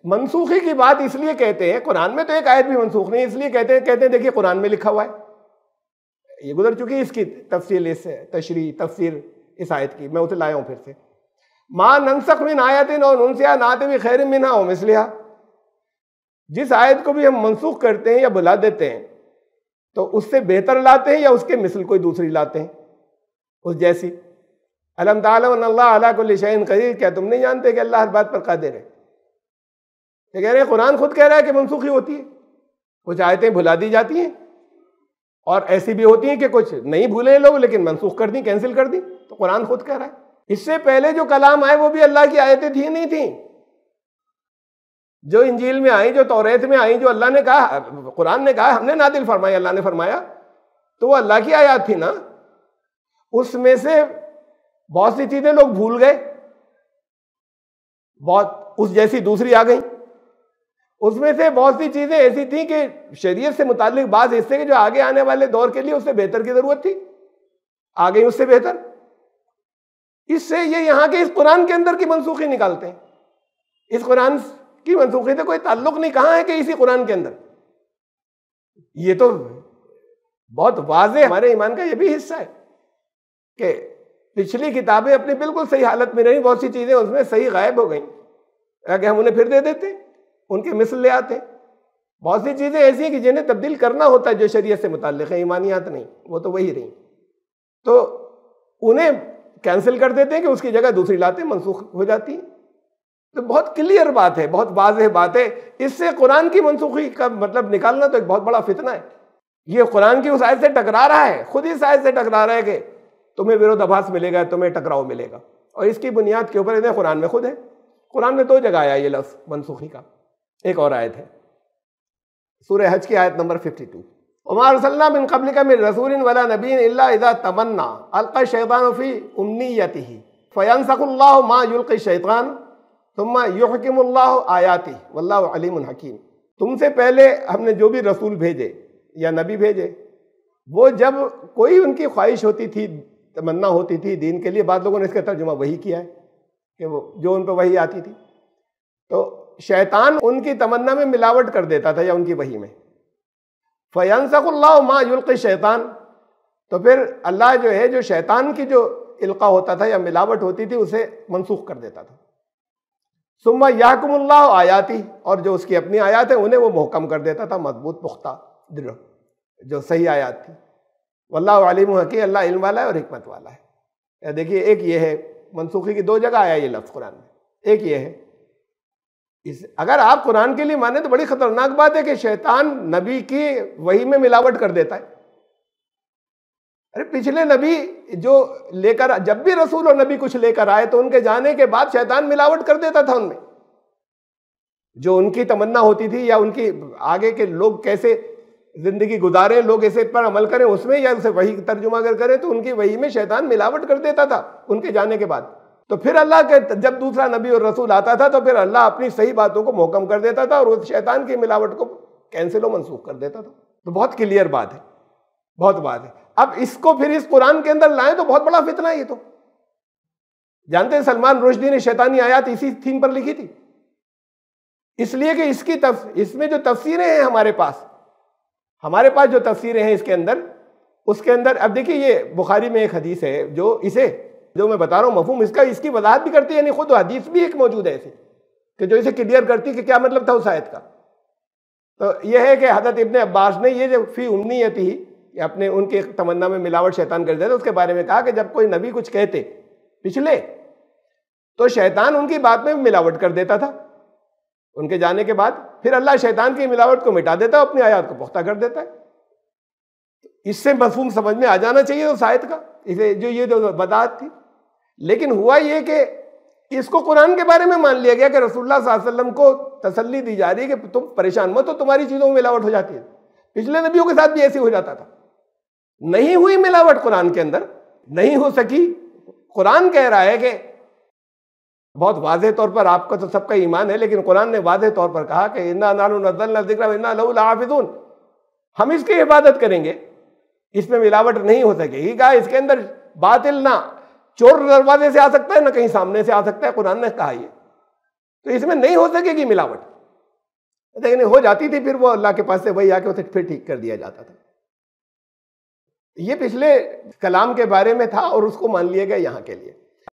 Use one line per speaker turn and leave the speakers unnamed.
मनसूखी की बात इसलिए कहते हैं, कुरान में तो एक आयत भी मनसूख नहीं, इसलिए कहते हैं देखिए कुरान में लिखा हुआ है, ये गुजर चुकी है इसकी तफसील, इस तशरी तफसीर इस आयत की, मैं उसे लाया हूं फिर से। मा नंसख मिन आयतिन और उनसिया नाते भी खैर मिन्हा व मिसलिहा, जिस आयत को भी हम मनसूख करते हैं या बुला देते हैं तो उससे बेहतर लाते हैं या उसके मिसल कोई दूसरी लाते हैं उस जैसी। अलम तालम अल्लाह अला कुल्लि शैइन क़दीर, क्या तुम नहीं जानते कि अल्लाह हर बात पर कादिर है। ये कह रहे हैं कुरान खुद कह रहा है कि मनसूखी होती है, कुछ आयतें भुला दी जाती हैं और ऐसी भी होती हैं कि कुछ नहीं भूले लोग लेकिन मनसूख कर दी, कैंसिल कर दी, तो कुरान खुद कह रहा है। इससे पहले जो कलाम आए वो भी अल्लाह की आयतें थी नहीं थी, जो इंजील में आई, जो तौरेत में आई, जो अल्लाह ने कहा, कुरान ने कहा हमने नादिल फरमाया, अल्लाह ने फरमाया, तो वो अल्लाह की आयत थी ना। उसमें से बहुत सी चीजें लोग भूल गए, बहुत उस जैसी दूसरी आ गई। उसमें से बहुत सी चीजें ऐसी थी कि शरीयत से मुताल्लिक बात हिस्से के जो आगे आने वाले दौर के लिए उससे बेहतर की जरूरत थी, आ गई उससे बेहतर। इससे ये यहां के इस कुरान के अंदर की मनसूखी निकालते हैं। इस कुरान की मनसूखी से कोई ताल्लुक नहीं, कहां है कि इसी कुरान के अंदर। ये तो बहुत वाज़ेह हमारे ईमान का ये भी हिस्सा है कि पिछली किताबें अपनी बिल्कुल सही हालत में रही, बहुत सी चीजें उसमें सही गायब हो गई, अगर हम उन्हें फिर दे देते, उनके मिसल ले आते। बहुत सी चीजें ऐसी हैं कि जिन्हें तब्दील करना होता है जो शरीयत से मुताल्लिक है, ईमानियात नहीं, वो तो वही रही, तो उन्हें कैंसिल कर देते हैं कि उसकी जगह दूसरी लाते, मनसूख हो जाती है। तो बहुत क्लियर बात है, बहुत वाज़ेह बात है। इससे कुरान की मनसूखी का मतलब निकालना तो एक बहुत बड़ा फितना है। ये कुरान की उस आयत से टकरा रहा है, खुद इस आयत से टकरा रहा है कि तुम्हें विरोधाभास मिलेगा, तुम्हें टकराव मिलेगा, और इसकी बुनियाद के ऊपर इन्हें कुरान में खुद है। कुरान में 2 जगह आया ये लफ्ज़ मनसूखी का। एक और आयत है सूरह हज की आयत नंबर 52, वमा अरसलना मिन क़ब्लिका मिन रसूलिन वला नबिय्यिन इल्ला इज़ा तमन्ना अल्क़ा शैतानु फ़ी उम्निय्यतिही फ़यंसख़ुल्लाहु मा युल्क़ि शैतान सुम्मा युहकिमुल्लाहु आयातिही वल्लाहु अलीमुन हकीम। तुमसे पहले हमने जो भी रसूल भेजे या नबी भेजे, वो जब कोई उनकी ख्वाहिश होती थी, तमन्ना होती थी दीन के लिए, बाद लोगों ने इसका तर्जुमा वही किया है कि वो जो उन पर वही आती थी, तो शैतान उनकी तमन्ना में मिलावट कर देता था या उनकी वही में। फ़यंसख़ुल्लाहु मा युल्क़ि शैतान, तो फिर अल्लाह जो है, जो शैतान की जो इल्क़ा होता था या मिलावट होती थी, उसे मनसूख कर देता था। सुम्मा यहकुमुल्लाहु आयाती, और जो उसकी अपनी आयत है उन्हें वो मुहकम कर देता था, मजबूत पुख्ता दृढ़, जो सही आयत थी। वल्लाहु अलीमुन हकीम, अल्लाह इल्म वाला है और हिकमत वाला है। देखिए, एक ये है मनसूखी की 2 जगह आया ये लफ्ज़ कुरान में। एक ये है, अगर आप कुरान के लिए माने तो बड़ी खतरनाक बात है कि शैतान नबी की वही में मिलावट कर देता है। अरे पिछले नबी जो लेकर, जब भी रसूल और नबी कुछ लेकर आए तो उनके जाने के बाद शैतान मिलावट कर देता था उनमें, जो उनकी तमन्ना होती थी या उनकी आगे के लोग कैसे जिंदगी गुजारें, लोग ऐसे पर अमल करें उसमें, या उसे वही तर्जुमा अगर करें तो उनकी वही में शैतान मिलावट कर देता था उनके जाने के बाद। तो फिर अल्लाह के जब दूसरा नबी और रसूल आता था तो फिर अल्लाह अपनी सही बातों को मुहकम कर देता था और उस शैतान की मिलावट को कैंसिल और मनसूख कर देता था। तो बहुत क्लियर बात है, बहुत बात है। अब इसको फिर इस कुरान के अंदर लाएं तो बहुत बड़ा फितना है ये। तो जानते हैं सलमान रुश्दी ने शैतानी आयत इसी थीम पर लिखी थी, इसलिए कि इसमें जो तफसीरें हैं हमारे पास जो तफसीरें हैं इसके अंदर, उसके अंदर अब देखिए ये बुखारी में एक हदीस है जो मैं बता रहा हूँ मफहूम इसका, इसकी वजाहत भी करती है, यानी खुद हदीस भी एक मौजूद है ऐसी कि जो इसे क्लियर करती है कि क्या मतलब था उस आयत का। तो यह है कि हज़रत इब्ने अब्बास ने ये जो फी उम्नियतिही, अपने उनके तमन्ना में मिलावट शैतान कर देता, उसके बारे में कहा कि जब कोई नबी कुछ कहते पिछले, तो शैतान उनकी बात में मिलावट कर देता था उनके जाने के बाद, फिर अल्लाह शैतान की मिलावट को मिटा देता है, अपनी आयत को पुख्ता कर देता है। इससे मफहूम समझ में आ जाना चाहिए उस आयत का, इसे जो ये जो वजाहत थी। लेकिन हुआ ये कि इसको कुरान के बारे में मान लिया गया कि रसूलुल्लाह सल्लल्लाहु अलैहि वसल्लम को तसल्ली दी जा रही है कि तुम परेशान मत हो, तुम्हारी चीजों में मिलावट हो जाती है। पिछले नबियों के साथ भी ऐसे हो जाता था, नहीं हुई मिलावट कुरान के अंदर, नहीं हो सकी। कुरान कह रहा है कि बहुत वाज़ेह तौर पर, आपका तो सबका ईमान है, लेकिन कुरान ने वाज़ेह तौर पर कहा कि इन्ना नहनु नज़्ज़लना ज़िक्रा व इन्ना लहू लहाफ़िज़ून, हम इसकी हिफाजत करेंगे, इसमें मिलावट नहीं हो सकेगी। कहा इसके अंदर बातिल ना चोर दरवाजे से आ सकता है, ना कहीं सामने से आ सकता है, कुरान ने कहा ये, तो इसमें नहीं हो सकेगी मिलावट। लेकिन हो जाती थी, फिर वो अल्लाह के पास से वही आके उसे फिर ठीक कर दिया जाता था। ये पिछले कलाम के बारे में था और उसको मान लिया गया यहाँ के लिए।